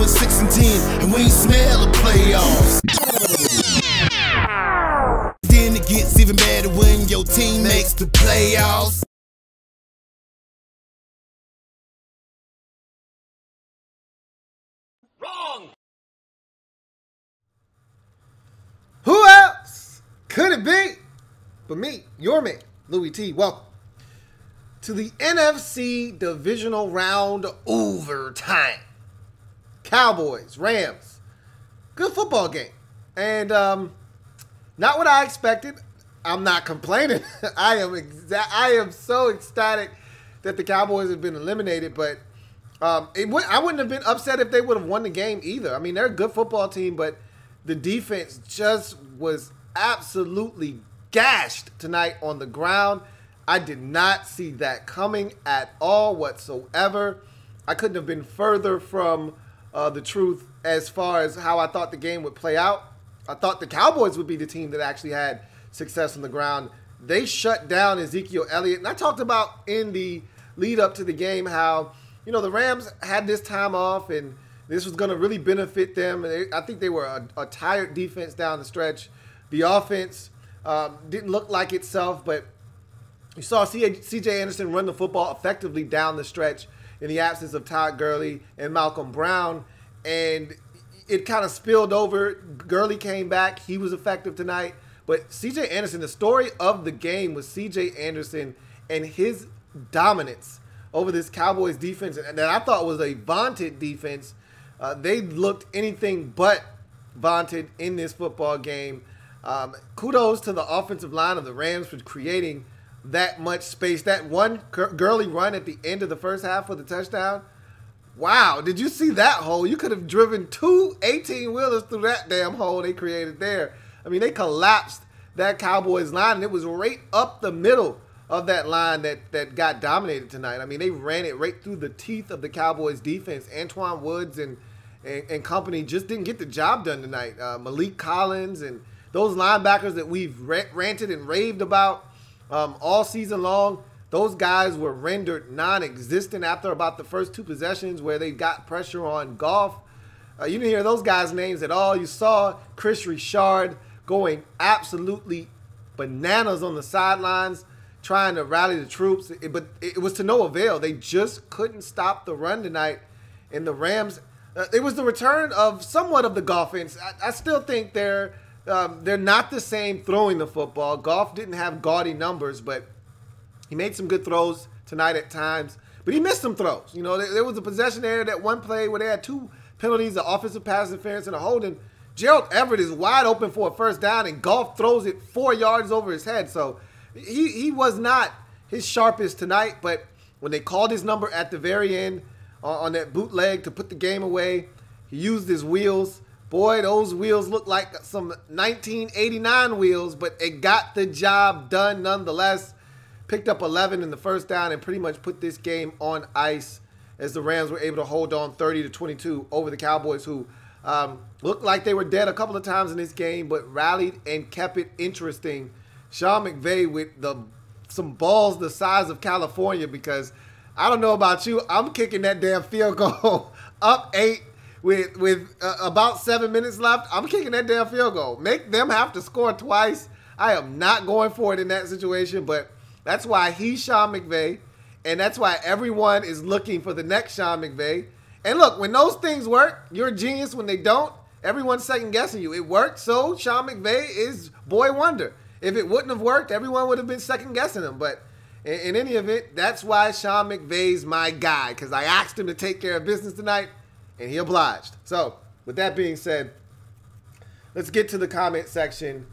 went 6-10, and we ain't smell the playoffs. Then it gets even better when your team makes the playoffs. Wrong! Who else could it be but me, your man, Louie T? Welcome to the NFC Divisional Round overtime. Cowboys, Rams. Good football game. And not what I expected. I'm not complaining. I am so ecstatic that the Cowboys have been eliminated, but I wouldn't have been upset if they would have won the game either. I mean, they're a good football team, but the defense just was absolutely gashed tonight on the ground. I did not see that coming at all whatsoever. I couldn't have been further from the truth as far as how I thought the game would play out. I thought the Cowboys would be the team that actually had success on the ground. They shut down Ezekiel Elliott. And I talked about in the lead up to the game how, you know, the Rams had this time off and this was going to really benefit them. I think they were a tired defense down the stretch. The offense didn't look like itself, but you saw C.J. Anderson run the football effectively down the stretch in the absence of Todd Gurley and Malcolm Brown, and it kind of spilled over. Gurley came back. He was effective tonight. But C.J. Anderson, the story of the game was C.J. Anderson and his dominance over this Cowboys defense that I thought was a vaunted defense. They looked anything but vaunted in this football game. Kudos to the offensive line of the Rams for creating that much space. That one Gurley run at the end of the first half for the touchdown. Wow, did you see that hole? You could have driven two 18-wheelers through that damn hole they created there. I mean, they collapsed that Cowboys line, and it was right up the middle of that line that got dominated tonight. I mean, they ran it right through the teeth of the Cowboys defense. Antoine Woods and company just didn't get the job done tonight. Malik Collins and those linebackers that we've ranted and raved about all season long, those guys were rendered non-existent after about the first two possessions where they got pressure on Goff. You didn't hear those guys' names at all. You saw Chris Richard going absolutely bananas on the sidelines trying to rally the troops, but it was to no avail. They just couldn't stop the run tonight. And the Rams, it was the return of somewhat of the Goffense. I still think they're not the same throwing the football. Goff didn't have gaudy numbers, but he made some good throws tonight at times. But he missed some throws. You know, there was a possession there, that one play where they had two penalties, the offensive pass interference and a holding. Gerald Everett is wide open for a first down, and Goff throws it 4 yards over his head. So he was not his sharpest tonight, but when they called his number at the very end on that bootleg to put the game away, he used his wheels. Boy, those wheels look like some 1989 wheels, but it got the job done nonetheless. Picked up 11 in the first down and pretty much put this game on ice as the Rams were able to hold on 30-22 over the Cowboys, who looked like they were dead a couple of times in this game, but rallied and kept it interesting. Sean McVay with some balls the size of California, because I don't know about you, I'm kicking that damn field goal up 8 with about 7 minutes left. I'm kicking that damn field goal. Make them have to score twice. I am not going for it in that situation, but that's why he's Sean McVay, and that's why everyone is looking for the next Sean McVay. And look, when those things work, you're a genius. When they don't, everyone's second-guessing you. It worked, so Sean McVay is boy wonder. If it wouldn't have worked, everyone would have been second-guessing him. But in any event, that's why Sean McVay's my guy, because I asked him to take care of business tonight, and he obliged. So, with that being said, let's get to the comment section,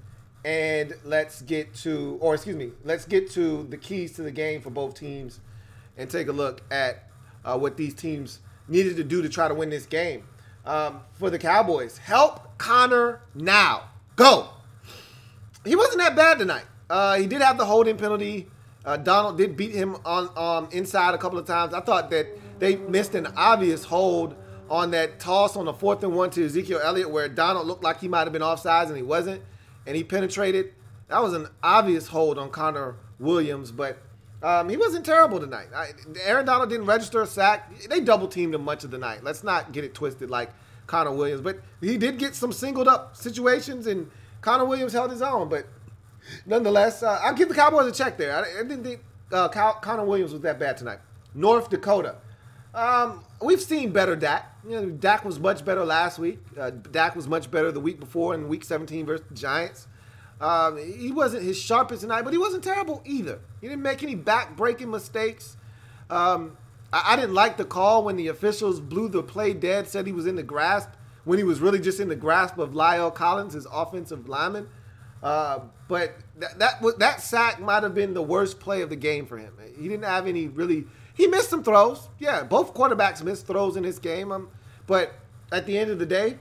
and let's get to the keys to the game for both teams and take a look at what these teams needed to do to try to win this game. For the Cowboys, help Connor now. Go. He wasn't that bad tonight. He did have the holding penalty. Donald did beat him on inside a couple of times. I thought that they missed an obvious hold on that toss on the 4th and 1 to Ezekiel Elliott, where Donald looked like he might have been offsides and he wasn't, and he penetrated. That was an obvious hold on Connor Williams, but He wasn't terrible tonight. Aaron Donald didn't register a sack. They double-teamed him much of the night. Let's not get it twisted like Connor Williams. But he did get some singled-up situations, and Connor Williams held his own. But nonetheless, I'll give the Cowboys a check there. I didn't think Connor Williams was that bad tonight. North Dakota. We've seen better Dak. Dak was much better last week. Dak was much better the week before in Week 17 versus the Giants. He wasn't his sharpest tonight, but he wasn't terrible either. He didn't make any back-breaking mistakes. I didn't like the call when the officials blew the play dead, said he was in the grasp, when he was really just in the grasp of Lyle Collins, his offensive lineman. But that sack might have been the worst play of the game for him. He didn't have any really – he missed some throws. Yeah, both quarterbacks missed throws in this game. But at the end of the day,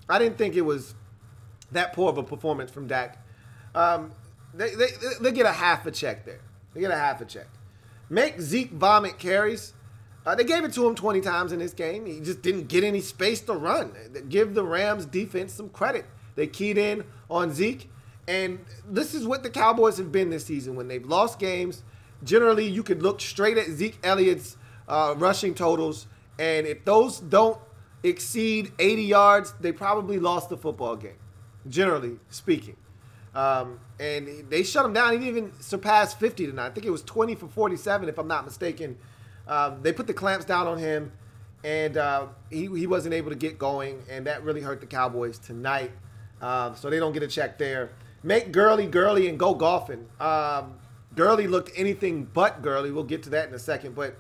I didn't think it was that poor of a performance from Dak. They get a half a check there. They get a half a check. Make Zeke vomit carries. They gave it to him 20 times in this game. He just didn't get any space to run. Give the Rams defense some credit. They keyed in on Zeke. And this is what the Cowboys have been this season. When they've lost games, generally you could look straight at Zeke Elliott's rushing totals. And if those don't exceed 80 yards, they probably lost the football game, generally speaking. And they shut him down. He didn't even surpass 50 tonight. I think it was 20 for 47, if I'm not mistaken. They put the clamps down on him, and he wasn't able to get going, and that really hurt the Cowboys tonight. So they don't get a check there. Make Gurley, and go golfing. Gurley looked anything but Gurley. We'll get to that in a second. But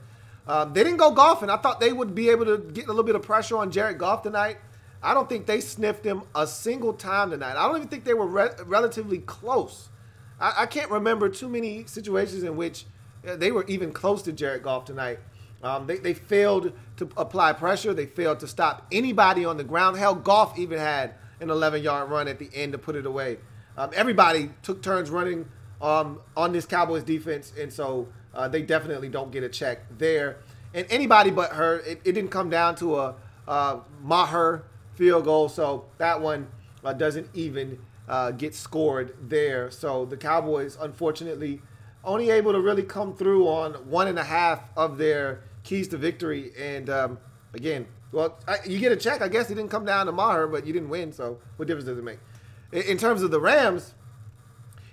they didn't go golfing. I thought they would be able to get a little bit of pressure on Jared Goff tonight. I don't think they sniffed him a single time tonight. I don't even think they were relatively close. I can't remember too many situations in which they were even close to Jared Goff tonight. They failed to apply pressure. They failed to stop anybody on the ground. Hell, Goff even had an 11-yard run at the end to put it away. Everybody took turns running on this Cowboys defense, and so they definitely don't get a check there. And anybody but her, it didn't come down to a Maher field goal, so that one doesn't even get scored there. So the Cowboys, unfortunately, only able to really come through on 1.5 of their keys to victory. And again, well, you get a check. I guess it didn't come down to Maher, but you didn't win, so what difference does it make? In terms of the Rams,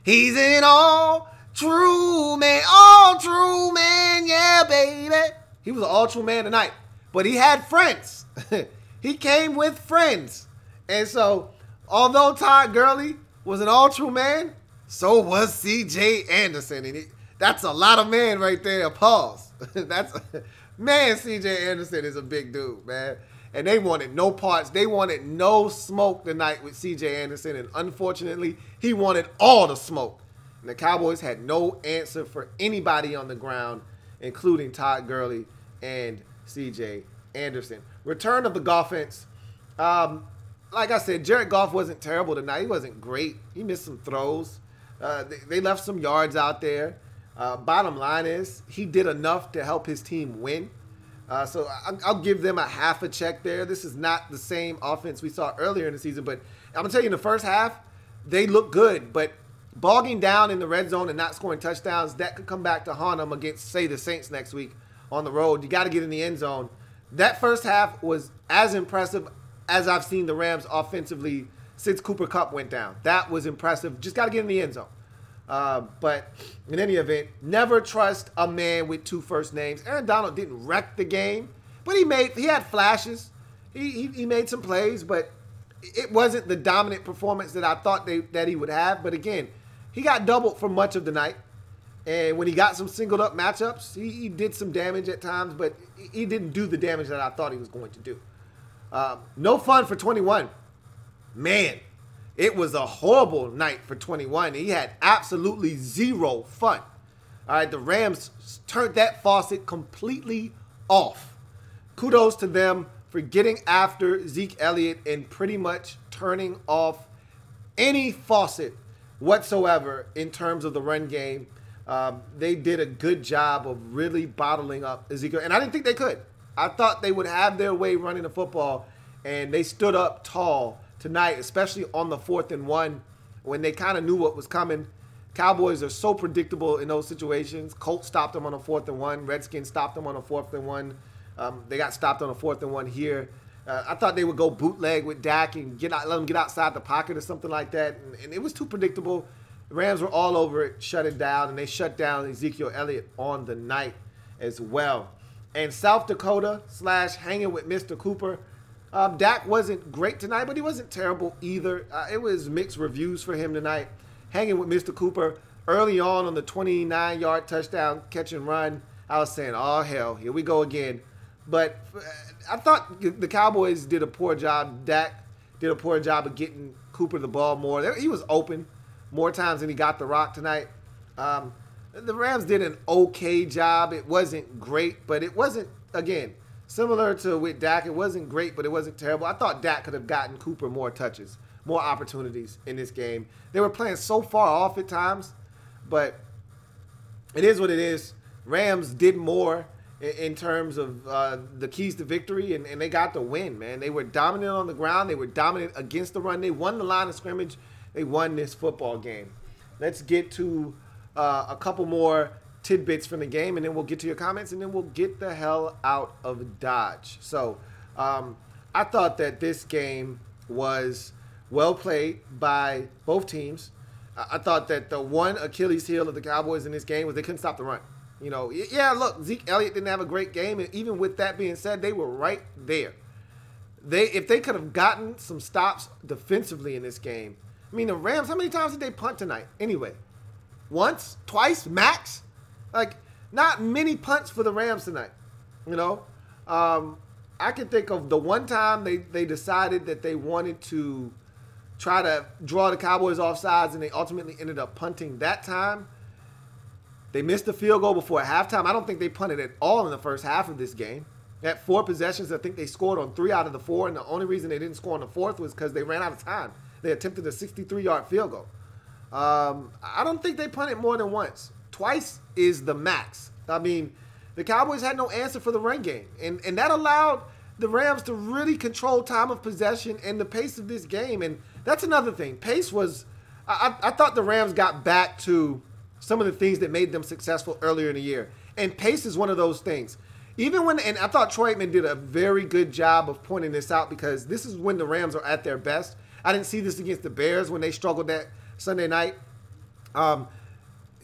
he's an all-true man, yeah, baby. He was an all-true man tonight, but he had friends. He came with friends. And so, although Todd Gurley was an all-true man, so was C.J. Anderson. And that's a lot of man right there. Pause. Man, C.J. Anderson is a big dude, man. And they wanted no parts. They wanted no smoke tonight with C.J. Anderson. And unfortunately, he wanted all the smoke. And the Cowboys had no answer for anybody on the ground, including Todd Gurley and C.J. Anderson. Return of the Goffense. Like I said, Jared Goff wasn't terrible tonight. He wasn't great. He missed some throws. They left some yards out there. Bottom line is, he did enough to help his team win. So I'll give them a half a check there. This is not the same offense we saw earlier in the season, but I'm going to tell you, in the first half, they look good. But bogging down in the red zone and not scoring touchdowns, that could come back to haunt them against, say, the Saints next week on the road. You got to get in the end zone. That first half was as impressive as I've seen the Rams offensively since Cooper Kupp went down. That was impressive. Just got to get in the end zone. But in any event, never trust a man with 2 first names. Aaron Donald didn't wreck the game, but he had flashes. He made some plays, but it wasn't the dominant performance that I thought that he would have. But again, he got doubled for much of the night. And when he got some singled up matchups, he did some damage at times, but he didn't do the damage that I thought he was going to do. No fun for 21. Man, it was a horrible night for 21. He had absolutely zero fun. All right, the Rams turned that faucet completely off. Kudos to them for getting after Zeke Elliott and pretty much turning off any faucet whatsoever in terms of the run game. They did a good job of really bottling up Ezekiel. And I didn't think they could. I thought they would have their way running the football, and they stood up tall tonight, especially on the 4th and 1 when they kind of knew what was coming. Cowboys are so predictable in those situations. Colts stopped them on a 4th and 1. Redskins stopped them on a 4th and 1. They got stopped on a 4th and 1 here. I thought they would go bootleg with Dak and let them get outside the pocket or something like that. And it was too predictable. The Rams were all over it, shut it down, and they shut down Ezekiel Elliott on the night as well. And South Dakota / hanging with Mr. Cooper. Dak wasn't great tonight, but he wasn't terrible either. It was mixed reviews for him tonight. Hanging with Mr. Cooper early on the 29-yard touchdown catch and run. I was saying, oh, hell, here we go again. But I thought the Cowboys did a poor job. Dak did a poor job of getting Cooper the ball more. He was open more times than he got the rock tonight. The Rams did an okay job. It wasn't great, but it wasn't, again, similar to with Dak. It wasn't great, but it wasn't terrible. I thought Dak could have gotten Cooper more touches, more opportunities in this game. They were playing so far off at times, but it is what it is. Rams did more in terms of the keys to victory, and they got the win, man. They were dominant on the ground. They were dominant against the run. They won the line of scrimmage. They won this football game. Let's get to a couple more tidbits from the game, and then we'll get to your comments, and then we'll get the hell out of Dodge. So I thought that this game was well played by both teams. I thought that the one Achilles heel of the Cowboys in this game was they couldn't stop the run. You know, yeah, look, Zeke Elliott didn't have a great game, and even with that being said, they were right there. If they could have gotten some stops defensively in this game. I mean, the Rams, how many times did they punt tonight? Anyway, once, twice, max? Like, not many punts for the Rams tonight, you know? I can think of the one time they decided that they wanted to try to draw the Cowboys off sides, and they ultimately ended up punting that time. They missed the field goal before halftime. I don't think they punted at all in the first half of this game. At 4 possessions, I think they scored on 3 out of the 4, and the only reason they didn't score on the 4th was because they ran out of time. They attempted a 63-yard field goal. I don't think they punted more than once. Twice is the max. I mean, the Cowboys had no answer for the run game, and that allowed the Rams to really control time of possession and the pace of this game. And that's another thing. Pace was – I thought the Rams got back to – some of the things that made them successful earlier in the year. And pace is one of those things. Even when, and I thought Troy Aikman did a very good job of pointing this out, because this is when the Rams are at their best. I didn't see this against the Bears when they struggled that Sunday night.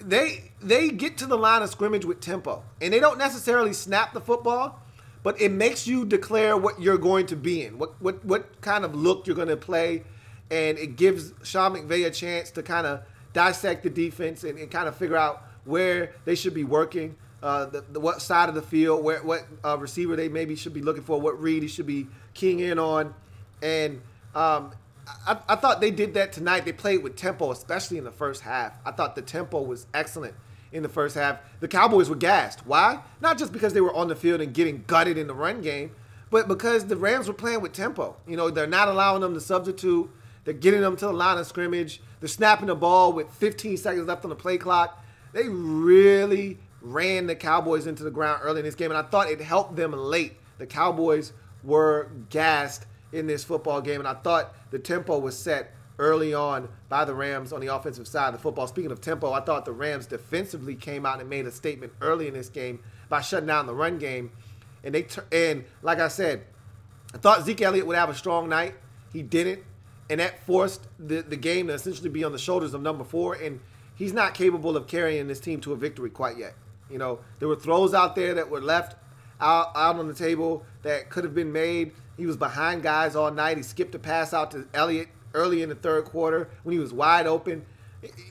They get to the line of scrimmage with tempo. And they don't necessarily snap the football, but it makes you declare what you're going to be in, what kind of look you're going to play. And it gives Sean McVay a chance to kind of dissect the defense and kind of figure out where they should be working, what side of the field, what receiver they maybe should be looking for, what read he should be keying in on. And I thought they did that tonight. They played with tempo, especially in the first half. I thought the tempo was excellent in the first half. The Cowboys were gassed. Why? Not just because they were on the field and getting gutted in the run game, but because the Rams were playing with tempo. You know, they're not allowing them to substitute. They're getting them to the line of scrimmage. They're snapping the ball with 15 seconds left on the play clock. They really ran the Cowboys into the ground early in this game, and I thought it helped them late. The Cowboys were gassed in this football game, and I thought the tempo was set early on by the Rams on the offensive side of the football. Speaking of tempo, I thought the Rams defensively came out and made a statement early in this game by shutting down the run game. And like I said, I thought Zeke Elliott would have a strong night. He didn't. And that forced the game to essentially be on the shoulders of number 4. And he's not capable of carrying this team to a victory quite yet. You know, there were throws out there that were left out on the table that could have been made. He was behind guys all night. He skipped a pass out to Elliott early in the third quarter when he was wide open.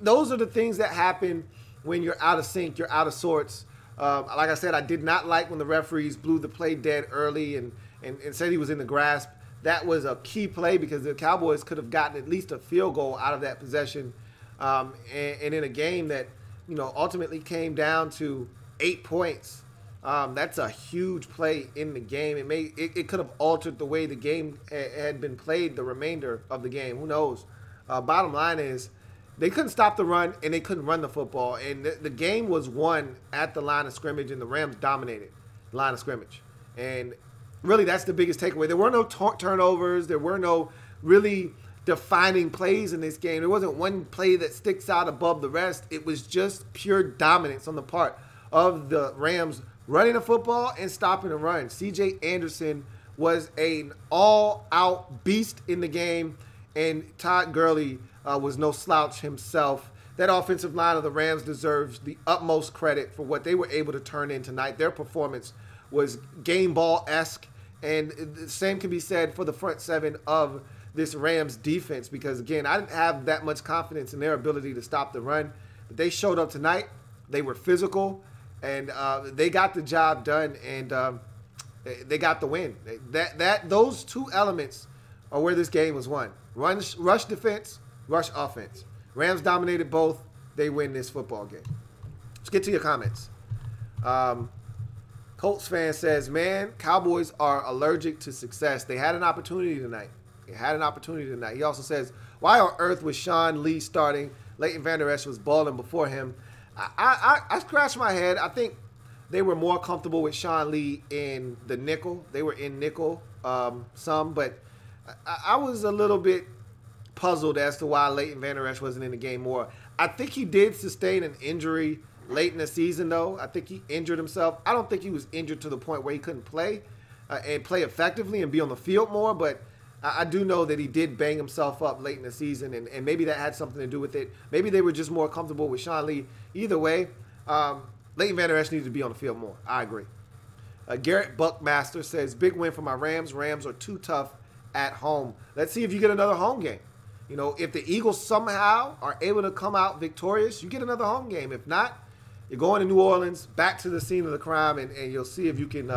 Those are the things that happen when you're out of sync, you're out of sorts. Like I said, I did not like when the referees blew the play dead early and said he was in the grasp. That was a key play because the Cowboys could have gotten at least a field goal out of that possession. And in a game that, you know, ultimately came down to 8 points. That's a huge play in the game. It could have altered the way the game had been played the remainder of the game. Who knows? Bottom line is they couldn't stop the run and they couldn't run the football. And the game was won at the line of scrimmage, and the Rams dominated the line of scrimmage. And really, that's the biggest takeaway. There were no turnovers. There were no really defining plays in this game. There wasn't one play that sticks out above the rest. It was just pure dominance on the part of the Rams running the football and stopping the run. C.J. Anderson was an all-out beast in the game, and Todd Gurley was no slouch himself. That offensive line of the Rams deserves the utmost credit for what they were able to turn in tonight. Their performance was game ball-esque, and the same can be said for the front seven of this Rams defense, because, again, I didn't have that much confidence in their ability to stop the run. But they showed up tonight. They were physical, and they got the job done, and they got the win. Those two elements are where this game was won. Rush defense, rush offense. Rams dominated both. They win this football game. Let's get to your comments. Colts fan says, man, Cowboys are allergic to success. They had an opportunity tonight. He also says, why on earth was Sean Lee starting? Leighton Vander Esch was balling before him. I scratched my head. I think they were more comfortable with Sean Lee in the nickel. They were in nickel some, but I was a little bit puzzled as to why Leighton Vander Esch wasn't in the game more. I think he did sustain an injury late in the season, though. I think he injured himself. I don't think he was injured to the point where he couldn't play and play effectively and be on the field more, but I do know that he did bang himself up late in the season, and maybe that had something to do with it. Maybe they were just more comfortable with Sean Lee. Either way, Leighton Vander Esch needed to be on the field more. I agree. Garrett Buckmaster says, big win for my Rams. Rams are too tough at home. Let's see if you get another home game. You know, if the Eagles somehow are able to come out victorious, you get another home game. If not, you're going to New Orleans, back to the scene of the crime, and you'll see if you can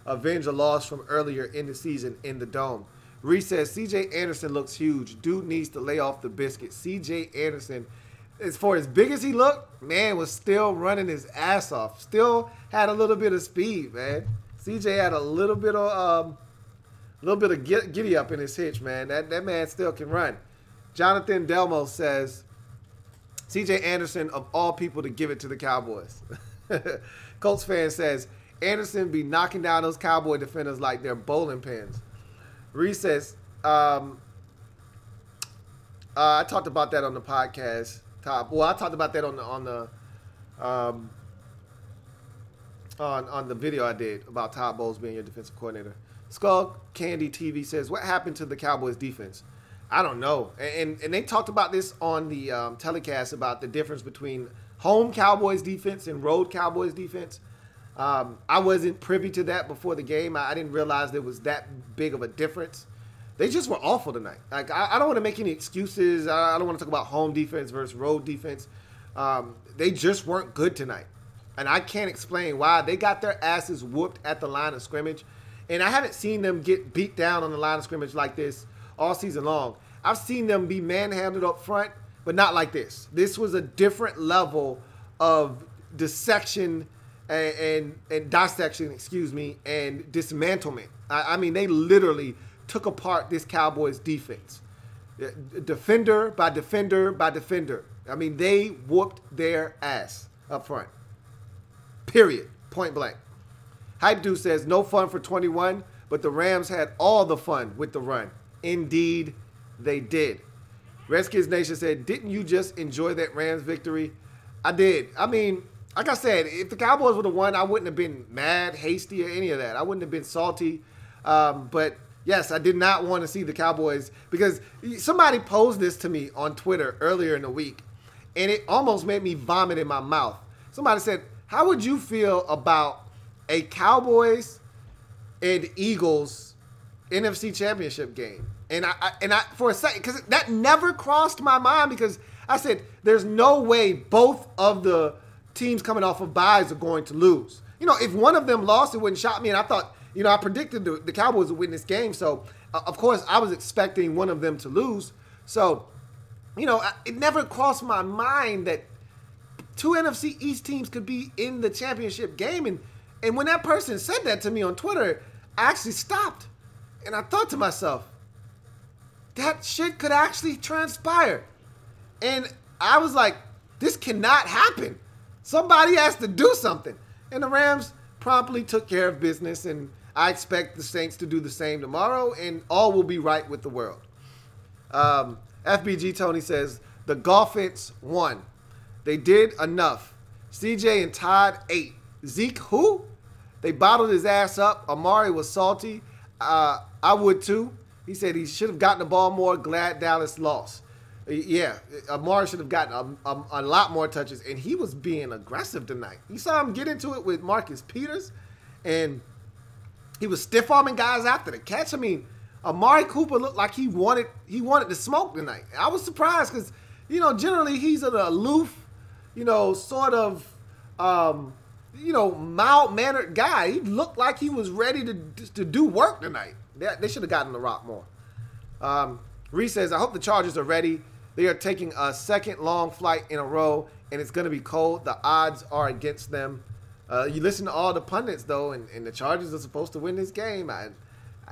avenge a loss from earlier in the season in the Dome. Reese says, C.J. Anderson looks huge. Dude needs to lay off the biscuit. C.J. Anderson, as far as big as he looked, man, was still running his ass off. Still had a little bit of speed, man. C.J. had a little bit of giddy up in his hitch, man. That man still can run. Jonathan Delmo says, C.J. Anderson, of all people, to give it to the Cowboys. Colts fan says, Anderson be knocking down those Cowboy defenders like they're bowling pins. Reese says, I talked about that on the podcast. I talked about that on the video I did about Todd Bowles being your defensive coordinator. Skull Candy TV says, what happened to the Cowboys defense? I don't know. And they talked about this on the telecast about the difference between home Cowboys defense and road Cowboys defense. I wasn't privy to that before the game. I didn't realize there was that big of a difference. They just were awful tonight. Like, I don't want to make any excuses. I don't want to talk about home defense versus road defense. They just weren't good tonight. And I can't explain why. They got their asses whooped at the line of scrimmage. And I haven't seen them get beat down on the line of scrimmage like this all season long. I've seen them be manhandled up front, but not like this. This was a different level of dissection and dissection, and dismantlement. I mean, they literally took apart this Cowboys defense. Defender by defender by defender. I mean, they whooped their ass up front. Period. Point blank. Hype Dude says, no fun for 21, but the Rams had all the fun with the run. Indeed, they did. Redskins Nation said, didn't you just enjoy that Rams victory? I did. I mean, like I said, if the Cowboys would have won, I wouldn't have been mad, hasty, or any of that. I wouldn't have been salty. But, yes, I did not want to see the Cowboys, because somebody posed this to me on Twitter earlier in the week, and it almost made me vomit in my mouth. Somebody said, how would you feel about a Cowboys and Eagles NFC Championship game? And I for a second, because that never crossed my mind, because I said, there's no way both of the teams coming off of byes are going to lose. You know, if one of them lost, it wouldn't shock me. And I thought, you know, I predicted the Cowboys would win this game. So, of course, I was expecting one of them to lose. So, you know, it never crossed my mind that two NFC East teams could be in the championship game. And when that person said that to me on Twitter, I actually stopped. And I thought to myself, that shit could actually transpire. And I was like, this cannot happen. Somebody has to do something. And the Rams promptly took care of business, and I expect the Saints to do the same tomorrow, and all will be right with the world. FBG Tony says, the Golfits won. They did enough. CJ and Todd ate. Zeke who? They bottled his ass up. Amari was salty. I would too. He said he should have gotten the ball more. Glad Dallas lost. Yeah, Amari should have gotten a lot more touches, and he was being aggressive tonight. You saw him get into it with Marcus Peters, and he was stiff-arming guys after the catch. I mean, Amari Cooper looked like he wanted to smoke tonight. I was surprised because, you know, generally he's an aloof, you know, sort of, you know, mild-mannered guy. He looked like he was ready to do work tonight. They should have gotten the rock more. Reese says, I hope the Chargers are ready. They are taking a second long flight in a row, and it's going to be cold. The odds are against them. You listen to all the pundits, though, and the Chargers are supposed to win this game. I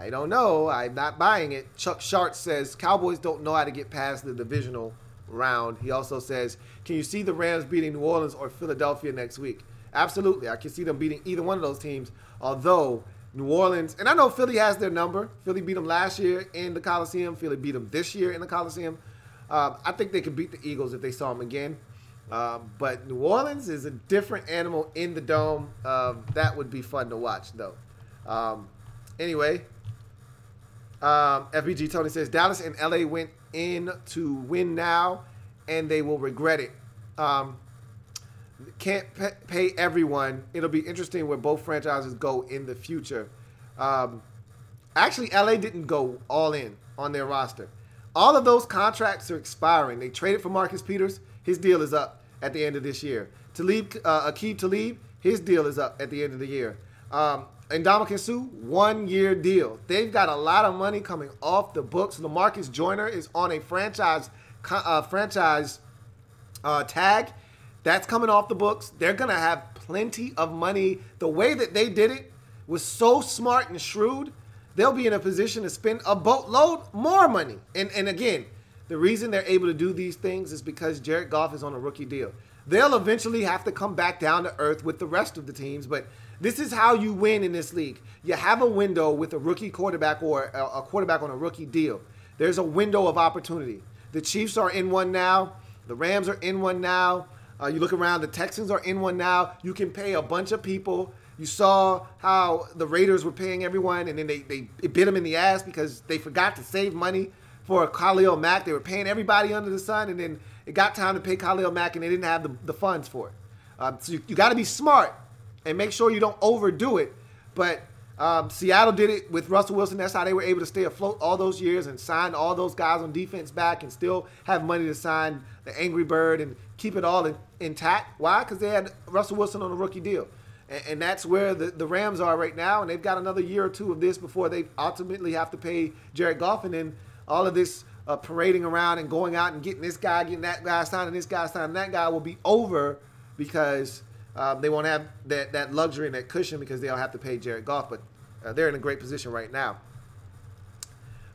don't know. I'm not buying it. Chuck Sharp says, Cowboys don't know how to get past the divisional round. He also says, can you see the Rams beating New Orleans or Philadelphia next week? Absolutely. I can see them beating either one of those teams, although New Orleans, and I know Philly has their number. Philly beat them last year in the Coliseum. Philly beat them this year in the Coliseum. I think they could beat the Eagles if they saw them again. But New Orleans is a different animal in the Dome. That would be fun to watch, though. Anyway, FBG Tony says, Dallas and L.A. went in to win now, and they will regret it. Can't pay everyone. It'll be interesting where both franchises go in the future. Actually, L.A. didn't go all in on their roster. All of those contracts are expiring. They traded for Marcus Peters. His deal is up at the end of this year. Aqib Talib, his deal is up at the end of the year. And Ndamukong Suh, 1 year deal. They've got a lot of money coming off the books. LaMarcus Joyner is on a franchise tag. That's coming off the books. They're going to have plenty of money. The way that they did it was so smart and shrewd. They'll be in a position to spend a boatload more money. And again, the reason they're able to do these things is because Jared Goff is on a rookie deal. They'll eventually have to come back down to earth with the rest of the teams, but this is how you win in this league. You have a window with a rookie quarterback or a quarterback on a rookie deal. There's a window of opportunity. The Chiefs are in one now. The Rams are in one now. You look around, the Texans are in one now. You can pay a bunch of people. You saw how the Raiders were paying everyone, and then they bit them in the ass because they forgot to save money for Khalil Mack. They were paying everybody under the sun, and then it got time to pay Khalil Mack, and they didn't have the funds for it. So you got to be smart and make sure you don't overdo it. But Seattle did it with Russell Wilson. That's how they were able to stay afloat all those years and sign all those guys on defense back and still have money to sign the Angry Bird and keep it all intact. Why? Because they had Russell Wilson on a rookie deal. And that's where the Rams are right now, and they've got another year or two of this before they ultimately have to pay Jared Goff, and then all of this parading around and going out and getting this guy, getting that guy, signing this guy, signing that guy will be over because they won't have that luxury and that cushion because they'll have to pay Jared Goff, but they're in a great position right now.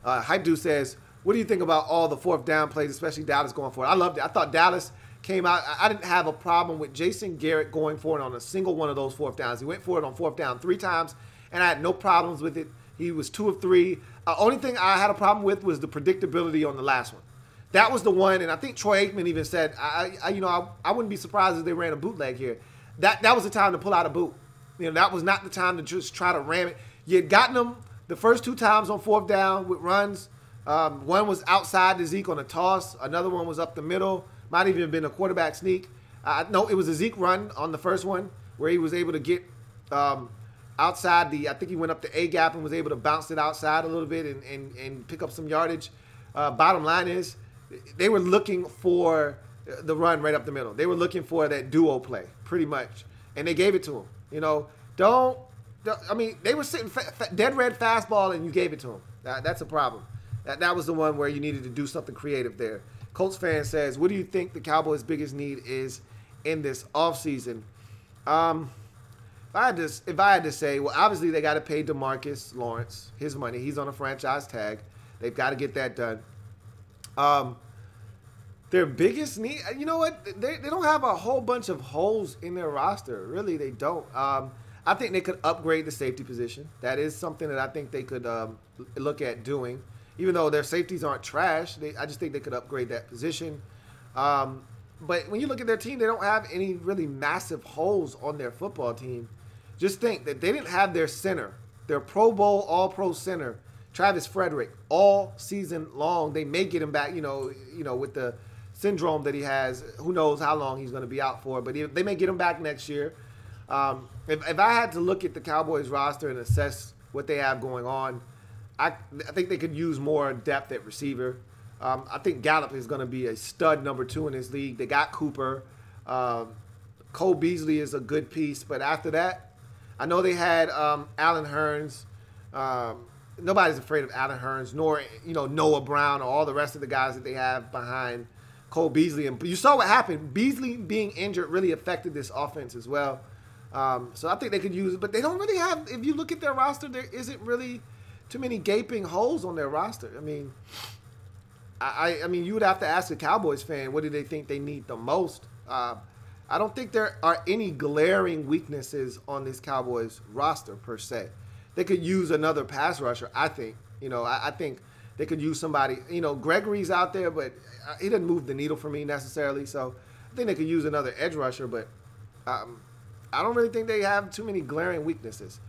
Hype Dude says, what do you think about all the fourth down plays, especially Dallas going for it? I loved it. I thought Dallas came out. I didn't have a problem with Jason Garrett going for it on a single one of those fourth downs. He went for it on fourth down 3 times, and I had no problems with it. He was 2 of 3. Only thing I had a problem with was the predictability on the last one. That was the one, and I think Troy Aikman even said, I wouldn't be surprised if they ran a bootleg here. That was the time to pull out a boot. You know, that was not the time to just try to ram it. You had gotten them the first 2 times on fourth down with runs. One was outside to Zeke on a toss. Another one was up the middle. Might even have been a quarterback sneak. No, it was a Zeke run on the first one where he was able to get outside I think he went up the A gap and was able to bounce it outside a little bit and pick up some yardage. Bottom line is they were looking for the run right up the middle. They were looking for that duo play pretty much, and they gave it to him. You know, they were sitting dead red fastball and you gave it to him. That's a problem. That was the one where you needed to do something creative there. Colts fan says, what do you think the Cowboys' biggest need is in this offseason? If I had to say, well, obviously they got to pay DeMarcus Lawrence his money. He's on a franchise tag. They've got to get that done. Their biggest need, you know what? They don't have a whole bunch of holes in their roster. Really, they don't. I think they could upgrade the safety position. That is something that I think they could look at doing. even though their safeties aren't trash. I just think they could upgrade that position. But when you look at their team, they don't have any really massive holes on their football team. Just think that they didn't have their center, their Pro Bowl All-Pro center, Travis Frederick, all season long. They may get him back, you know, with the syndrome that he has. Who knows how long he's going to be out for, but they may get him back next year. If I had to look at the Cowboys roster and assess what they have going on, I think they could use more depth at receiver. I think Gallup is going to be a stud number 2 in this league. They got Cooper. Cole Beasley is a good piece, but after that, I know they had Allen Hurns. Nobody's afraid of Allen Hurns, nor Noah Brown or all the rest of the guys that they have behind Cole Beasley. And you saw what happened. Beasley being injured really affected this offense as well. So I think they could use it, but they don't really have. If you look at their roster, there isn't really too many gaping holes on their roster. I mean, I mean, you would have to ask a Cowboys fan, what do they think they need the most? I don't think there are any glaring weaknesses on this Cowboys roster per se. They could use another pass rusher, I think. I think they could use somebody. Gregory's out there, but he doesn't move the needle for me necessarily. So I think they could use another edge rusher, but I don't really think they have too many glaring weaknesses.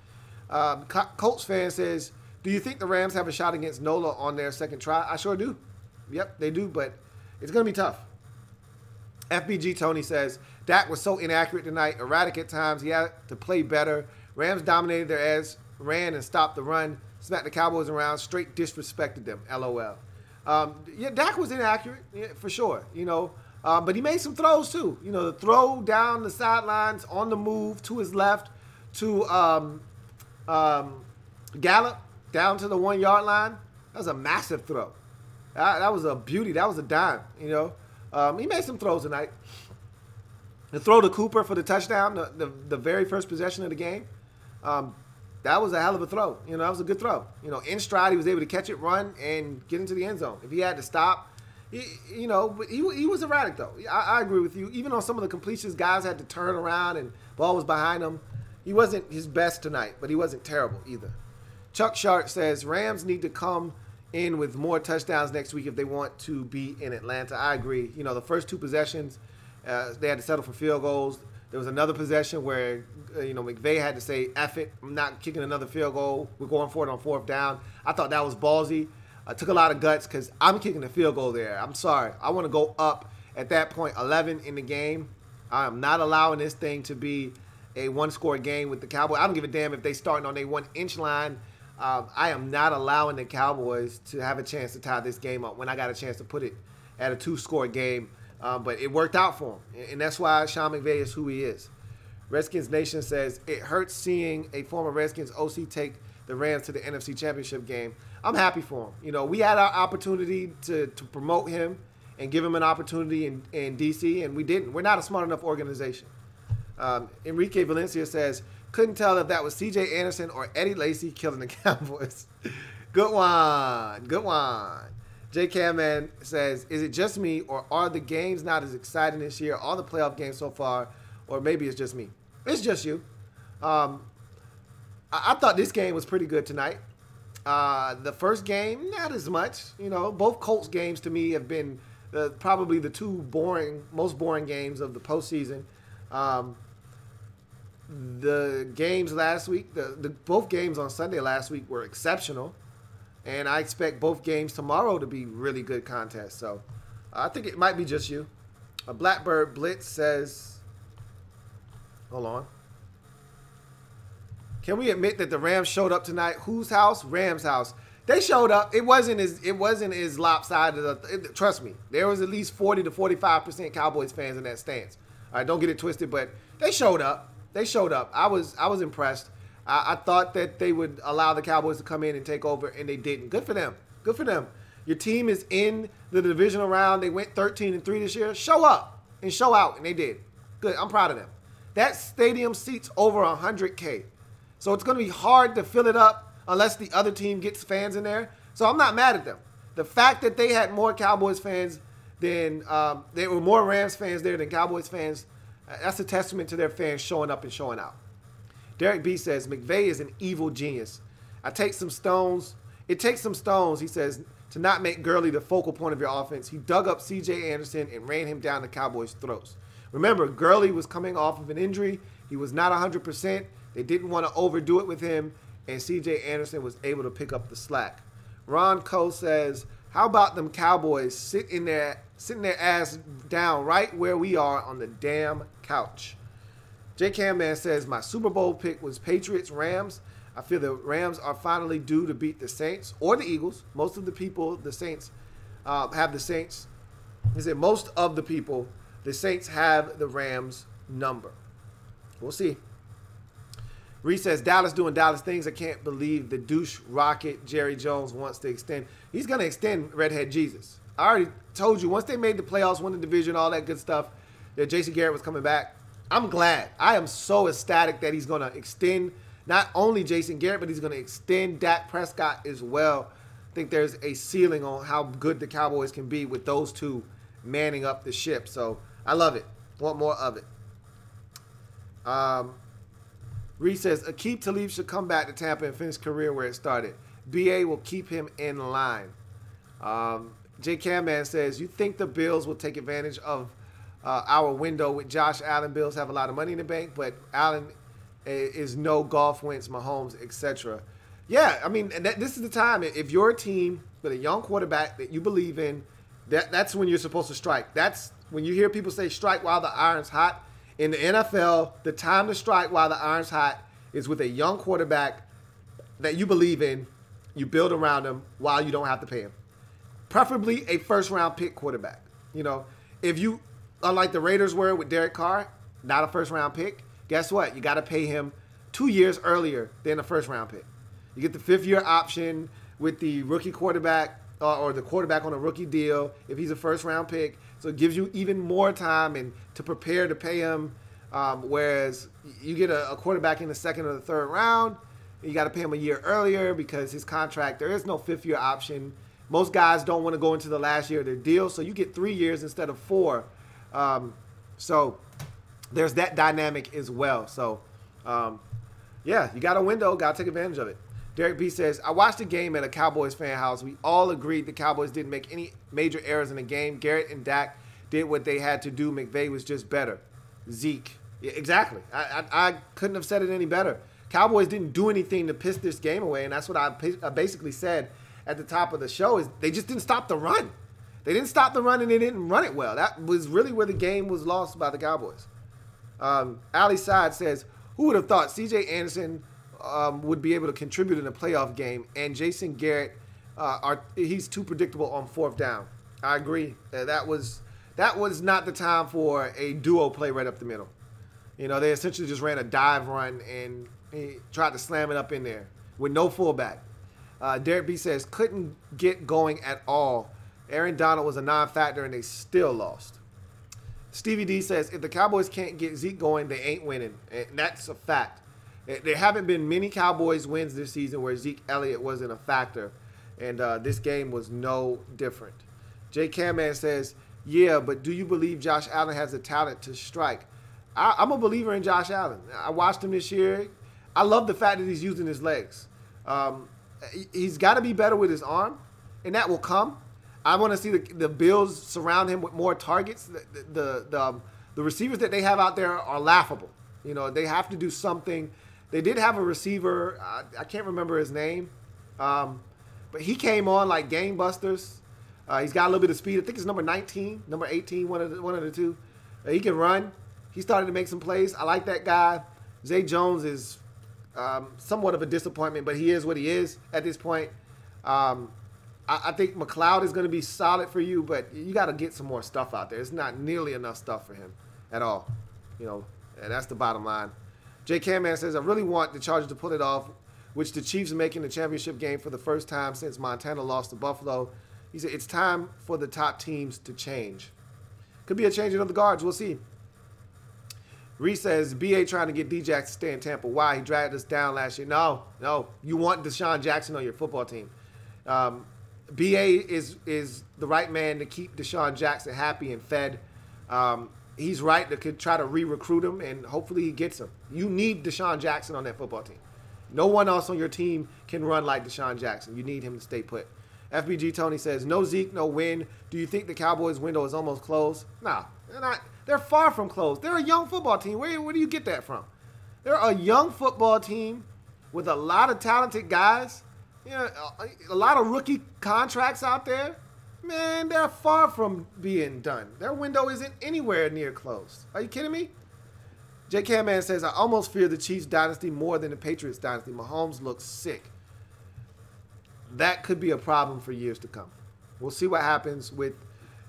Colts fan says, do you think the Rams have a shot against Nola on their second try? I sure do. Yep, they do, but it's going to be tough. FBG Tony says, Dak was so inaccurate tonight, erratic at times. He had to play better. Rams dominated their edge, ran and stopped the run, smacked the Cowboys around, straight disrespected them, LOL. Yeah, Dak was inaccurate, yeah, for sure, but he made some throws too. The throw down the sidelines on the move to his left to Gallup down to the 1 yard line. That was a massive throw. That was a beauty. That was a dime, He made some throws tonight. The throw to Cooper for the touchdown, the very first possession of the game, that was a hell of a throw. That was a good throw. In stride, he was able to catch it, run, and get into the end zone. If he had to stop, but he was erratic, though. I agree with you. Even on some of the completions, guys had to turn around and ball was behind him. He wasn't his best tonight, but he wasn't terrible either. Chuck Sharp says, Rams need to come in with more touchdowns next week if they want to be in Atlanta. I agree. The first 2 possessions, they had to settle for field goals. There was another possession where, McVay had to say, F it, I'm not kicking another field goal. We're going for it on 4th down. I thought that was ballsy. I took a lot of guts because I'm kicking a field goal there. I'm sorry. I want to go up at that point 11 in the game. I am not allowing this thing to be a 1-score game with the Cowboys. I don't give a damn if they starting on a 1-inch line. I am not allowing the Cowboys to have a chance to tie this game up when I got a chance to put it at a 2-score game. But it worked out for him, and that's why Sean McVay is who he is. Redskins Nation says, it hurts seeing a former Redskins OC take the Rams to the NFC Championship game. I'm happy for him. We had our opportunity to promote him and give him an opportunity in D.C., and we didn't. We're not a smart enough organization. Enrique Valencia says, couldn't tell if that was C.J. Anderson or Eddie Lacy killing the Cowboys. Good one. Good one. J. Camman says, is it just me, or are the games not as exciting this year? All the playoff games so far, or maybe it's just me. It's just you. I thought this game was pretty good tonight. The first game, not as much. Both Colts games to me have been probably the 2 most boring games of the postseason. The games last week, both games on Sunday last week were exceptional. And I expect both games tomorrow to be really good contests. So I think it might be just you. A Blackbird Blitz says, hold on. Can we admit that the Rams showed up tonight? Whose house? Rams' house. They showed up. It wasn't as lopsided. Trust me, there was at least 40 to 45% Cowboys fans in that stance. All right, don't get it twisted, but they showed up. They showed up. I was impressed. I thought that they would allow the Cowboys to come in and take over, and they didn't. Good for them. Good for them. Your team is in the divisional round. They went 13-3 this year. Show up and show out, and they did. Good. I'm proud of them. That stadium seats over 100K. So it's going to be hard to fill it up unless the other team gets fans in there. So I'm not mad at them. The fact that they had more Cowboys fans than there were more Rams fans there than Cowboys fans, that's a testament to their fans showing up and showing out. Derek B says, McVay is an evil genius. I take some stones It takes some stones, he says, to not make Gurley the focal point of your offense. He dug up C.J. Anderson and ran him down the Cowboys' throats. Remember, Gurley was coming off of an injury. He was not 100%. They didn't want to overdo it with him, and C.J. Anderson was able to pick up the slack. Ron Coe says, how about them Cowboys sitting their ass down right where we are on the damn couch? J. Cam Man says, my Super Bowl pick was Patriots-Rams. I feel the Rams are finally due to beat the Saints or the Eagles. Most of the people, the Saints, have the Saints. He said most of the people, the Saints have the Rams number. We'll see. Reese says, Dallas doing Dallas things. I can't believe the douche rocket Jerry Jones wants to extend. He's going to extend Redhead Jesus. I already told you, once they made the playoffs, won the division, all that good stuff, that Jason Garrett was coming back. I'm glad. I am so ecstatic that he's going to extend not only Jason Garrett, but he's going to extend Dak Prescott as well. I think there's a ceiling on how good the Cowboys can be with those two manning up the ship. So I love it. Want more of it. Reese says, Aqib Talib should come back to Tampa and finish career where it started. BA will keep him in line. J. Cam Man says, you think the Bills will take advantage of our window with Josh Allen? Bills have a lot of money in the bank, but Allen is no Golf Wentz, Mahomes, etc. Yeah, I mean, this is the time. If you're a team with a young quarterback that you believe in, that's when you're supposed to strike. That's when you hear people say strike while the iron's hot. In the NFL, the time to strike while the iron's hot is with a young quarterback that you believe in. You build around him while you don't have to pay him. Preferably a first-round pick quarterback. You know, if you, unlike the Raiders were with Derek Carr, not a first-round pick, guess what? You got to pay him 2 years earlier than a first-round pick. You get the fifth-year option with the rookie quarterback or the quarterback on a rookie deal if he's a first-round pick. So it gives you even more time and to prepare to pay him. Whereas you get a quarterback in the second or the third round, you got to pay him a year earlier because his contract, there is no fifth-year option. Most guys don't want to go into the last year of their deal, so you get 3 years instead of 4. So there's that dynamic as well. So, yeah, you got a window, got to take advantage of it. Derek B says, I watched the game at a Cowboys fan house. We all agreed the Cowboys didn't make any major errors in the game. Garrett and Dak did what they had to do. McVay was just better. Zeke. Yeah, exactly. I couldn't have said it any better. Cowboys didn't do anything to piss this game away, and that's what I basically said at the top of the show is they just didn't stop the run. They didn't stop the run, and they didn't run it well. That was really where the game was lost by the Cowboys. Ali Side says, who would have thought C.J. Anderson would be able to contribute in a playoff game, and Jason Garrett, he's too predictable on fourth down. I agree. That was not the time for a duo play right up the middle. You know, they essentially just ran a dive run and he tried to slam it up in there with no fullback. Derek B says, couldn't get going at all. Aaron Donald was a non-factor and they still lost. Stevie D says, if the Cowboys can't get Zeke going, they ain't winning. And that's a fact. There haven't been many Cowboys wins this season where Zeke Elliott wasn't a factor. And this game was no different. J. Camman says, yeah, but do you believe Josh Allen has the talent to strike? I'm a believer in Josh Allen. I watched him this year. I love the fact that he's using his legs. He's got to be better with his arm, and that will come. I want to see the Bills surround him with more targets. The receivers that they have out there are laughable. You know, they have to do something. They did have a receiver. I can't remember his name. But he came on like gangbusters. He's got a little bit of speed. I think it's number 19, number 18, one of the two. He can run. He started to make some plays. I like that guy. Zay Jones is somewhat of a disappointment, but he is what he is at this point. I think McLeod is going to be solid for you, but you got to get some more stuff out there. It's not nearly enough stuff for him at all. You know, and that's the bottom line. J. Camman says, I really want the Chargers to pull it off, which the Chiefs are making the championship game for the first time since Montana lost to Buffalo. He said, it's time for the top teams to change. Could be a changing of the guards. We'll see. Reese says, B.A. trying to get D-Jax to stay in Tampa. Why? He dragged us down last year. No. You want Deshaun Jackson on your football team. B.A. is the right man to keep Deshaun Jackson happy and fed. He's right to try to re-recruit him, and hopefully he gets him. You need Deshaun Jackson on that football team. No one else on your team can run like Deshaun Jackson. You need him to stay put. FBG Tony says, no Zeke, no win. Do you think the Cowboys' window is almost closed? No, they're not. They're far from closed. They're a young football team. Where do you get that from? They're a young football team with a lot of talented guys. You know, a lot of rookie contracts out there. Man, they're far from being done. Their window isn't anywhere near closed. Are you kidding me? J.K. Man says, I almost fear the Chiefs dynasty more than the Patriots dynasty. Mahomes looks sick. That could be a problem for years to come. We'll see what happens with,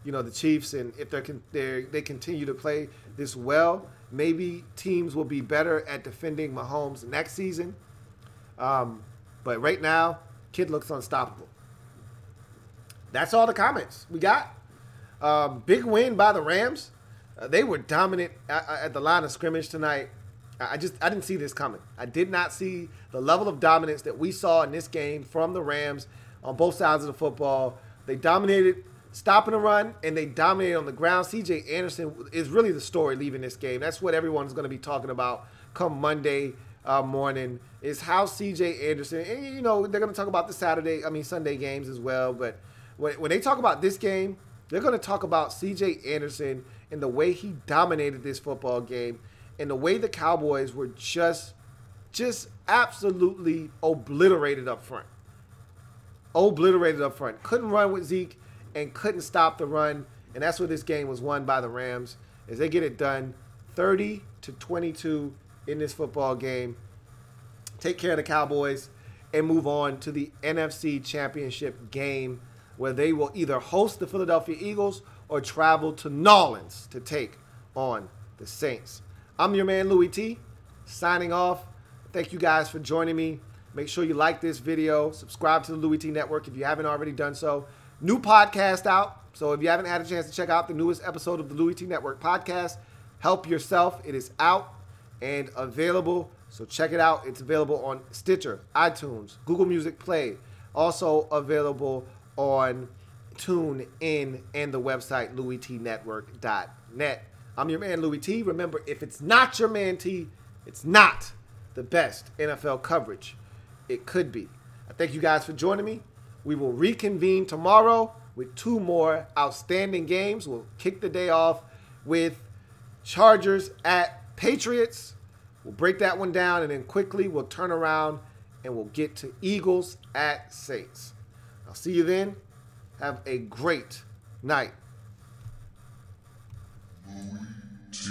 the Chiefs, and if they continue to play this well. Maybe teams will be better at defending Mahomes next season. But right now, kid looks unstoppable. That's all the comments we got. Big win by the Rams. They were dominant at the line of scrimmage tonight. I didn't see this coming. I did not see the level of dominance that we saw in this game from the Rams on both sides of the football. They dominated stopping the run, and they dominated on the ground. C.J. Anderson is really the story leaving this game. That's what everyone's going to be talking about come Monday morning, is how C.J. Anderson, and they're going to talk about the Sunday games as well, but when they talk about this game, they're going to talk about C.J. Anderson and the way he dominated this football game and the way the Cowboys were just absolutely obliterated up front. Couldn't run with Zeke and couldn't stop the run, and that's where this game was won by the Rams, as they get it done 30-22 in this football game. Take care of the Cowboys and move on to the NFC Championship game, where they will either host the Philadelphia Eagles or travel to New Orleans to take on the Saints. I'm your man, Louie T, signing off. Thank you guys for joining me. Make sure you like this video. Subscribe to the Louie T Network if you haven't already done so. New podcast out. So if you haven't had a chance to check out the newest episode of the Louie T Network podcast, Help Yourself. It is out and available. So check it out. It's available on Stitcher, iTunes, Google Music Play. Also available on TuneIn and the website LouieTNetwork.net. I'm your man, Louie T. Remember, if it's not your man T, it's not the best NFL coverage it could be. I thank you guys for joining me. We will reconvene tomorrow with 2 more outstanding games. We'll kick the day off with Chargers at Patriots. We'll break that one down, and then quickly we'll turn around and we'll get to Eagles at Saints. I'll see you then. Have a great night. Louie T.